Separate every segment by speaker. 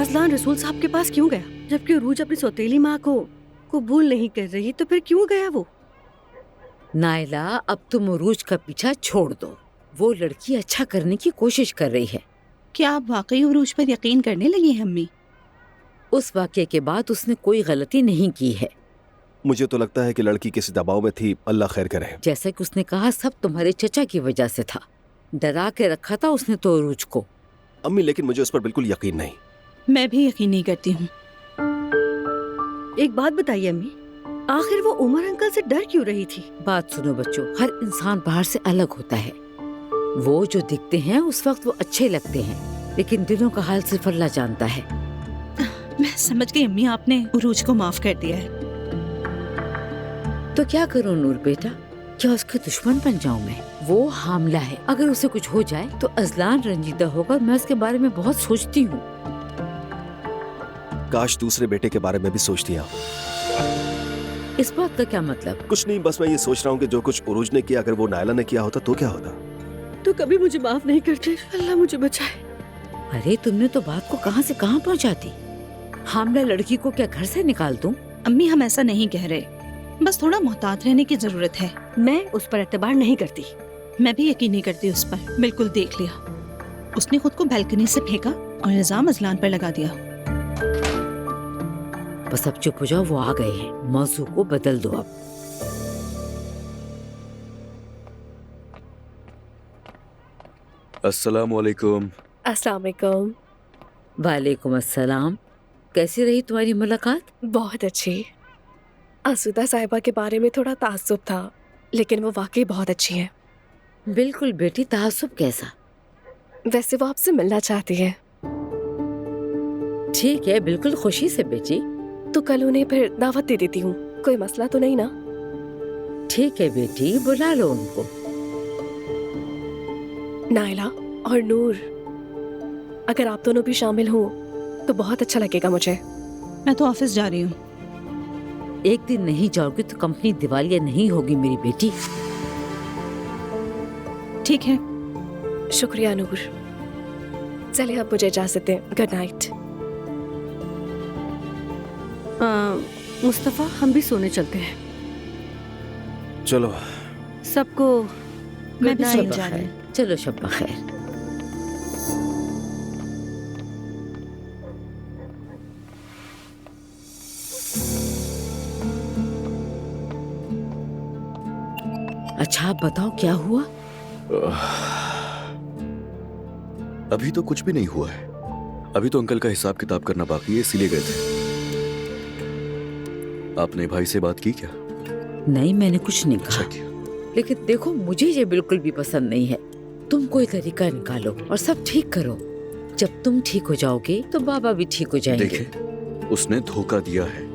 Speaker 1: Azlan रसूल साहब के पास क्यों गया? जबकि उरूज अपनी सौतेली माँ को कबूल नहीं कर रही, तो फिर क्यों गया वो?
Speaker 2: नायला, अब तुम उरूज का पीछा छोड़ दो। वो लड़की अच्छा करने की कोशिश कर रही है।
Speaker 3: क्या आप वाकई उरूज पर यकीन करने लगी हैं अम्मी?
Speaker 2: उस वाक़ये के बाद उसने कोई गलती नहीं की है।
Speaker 4: मुझे तो लगता है कि लड़की किसी दबाव में थी, अल्लाह खैर करे।
Speaker 2: जैसा कि उसने कहा, सब तुम्हारे चचा की वजह से था। डरा के रखा था उसने तो उरूज को।
Speaker 4: अम्मी, लेकिन मुझे उस पर बिल्कुल यकीन नहीं।
Speaker 3: मैं भी यकीन नहीं करती हूँ।
Speaker 1: एक बात बताइए अम्मी, आखिर वो उमर अंकल से डर क्यों रही थी?
Speaker 2: बात सुनो बच्चों, हर इंसान बाहर से अलग होता है। वो जो दिखते हैं उस वक्त वो अच्छे लगते हैं, लेकिन दिलों का हाल सिर्फ अल्लाह जानता है।
Speaker 3: मैं समझ गई अम्मी, आपने उरूज को माफ कर दिया है।
Speaker 2: तो क्या करूं नूर बेटा, क्या उसके दुश्मन बन जाऊं मैं? वो हामला है, अगर उसे कुछ हो जाए तो अजलान रंजीदा होगा। मैं उसके बारे में बहुत सोचती हूँ।
Speaker 4: काश दूसरे बेटे के बारे में भी सोचती हो।
Speaker 2: इस बात का क्या मतलब?
Speaker 4: कुछ नहीं, बस मैं ये सोच रहा हूँ कि जो कुछ उरूज ने किया, अगर वो नायला ने किया होता तो क्या होता।
Speaker 1: तो कभी मुझे माफ नहीं करते, अल्लाह मुझे बचाए।
Speaker 2: अरे तुमने तो बात को कहां से कहां पहुंचा दी। हामला लड़की को क्या घर से निकाल दूं?
Speaker 3: अम्मी, हम ऐसा नहीं कह रहे, बस थोड़ा मोहतात रहने की जरूरत है।
Speaker 1: मैं उस पर एतबार नहीं करती।
Speaker 3: मैं भी यकीन नहीं करती उस पर। बिल्कुल देख लिया, उसने खुद को बालकनी से फेंका और इल्जाम अजलान पर लगा दिया।
Speaker 2: बस अब चुप हो जाओ, वो आ गए हैं। मौजू को बदल दो अब।
Speaker 5: अस्सलाम वालेकुम।
Speaker 6: अस्सलाम वालेकुम।
Speaker 2: वालेकुम अस्सलाम। कैसी रही तुम्हारी मुलाकात?
Speaker 6: बहुत अच्छी। आसूदा साहिबा के बारे में थोड़ा ताज्जुब था, लेकिन वो वाकई बहुत अच्छी है।
Speaker 2: बिल्कुल बेटी, तासुब कैसा?
Speaker 6: वैसे वो आपसे मिलना चाहती है।
Speaker 2: ठीक है, बिल्कुल खुशी से बेटी।
Speaker 6: तो कल उन्हें फिर दावत दे देती हूँ, कोई मसला तो नहीं ना?
Speaker 2: ठीक है बेटी, बुला लो उनको।
Speaker 6: नायला और नूर, अगर आप दोनों भी शामिल हो तो बहुत अच्छा लगेगा मुझे।
Speaker 3: मैं तो ऑफिस जा रही हूँ।
Speaker 2: एक दिन नहीं जाओगी तो कंपनी दिवालिया नहीं होगी मेरी बेटी।
Speaker 3: ठीक है।
Speaker 6: शुक्रिया नूर। चलिए अब मुझे इजाजत दें। Good night.
Speaker 1: मुस्तफा, हम भी सोने चलते हैं।
Speaker 4: चलो।
Speaker 1: सबको
Speaker 3: मैं भी
Speaker 1: गुड
Speaker 3: सोने
Speaker 1: नाइट।
Speaker 3: जा रही हूँ।
Speaker 2: चलो शब्बा खैर। अच्छा आप बताओ क्या हुआ?
Speaker 5: अभी तो कुछ भी नहीं हुआ है। अभी तो अंकल का हिसाब किताब करना बाकी है, इसीलिए गए थे। आपने भाई से बात की क्या?
Speaker 2: नहीं, मैंने कुछ नहीं
Speaker 5: अच्छा
Speaker 2: कहा।
Speaker 5: किया।
Speaker 2: लेकिन देखो, मुझे ये बिल्कुल भी पसंद नहीं है। तुम कोई तरीका निकालो और सब ठीक करो। जब तुम ठीक हो जाओगे तो बाबा भी ठीक हो जाएंगे।
Speaker 5: देखे, उसने धोखा दिया है।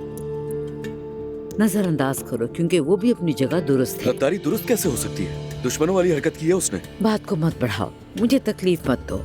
Speaker 2: नजरअंदाज करो, क्योंकि वो भी अपनी जगह दुरुस्त है।
Speaker 5: गद्दारी दुरुस्त कैसे हो सकती है? दुश्मनों वाली हरकत की है उसने।
Speaker 2: बात को मत बढ़ाओ, मुझे तकलीफ मत दो।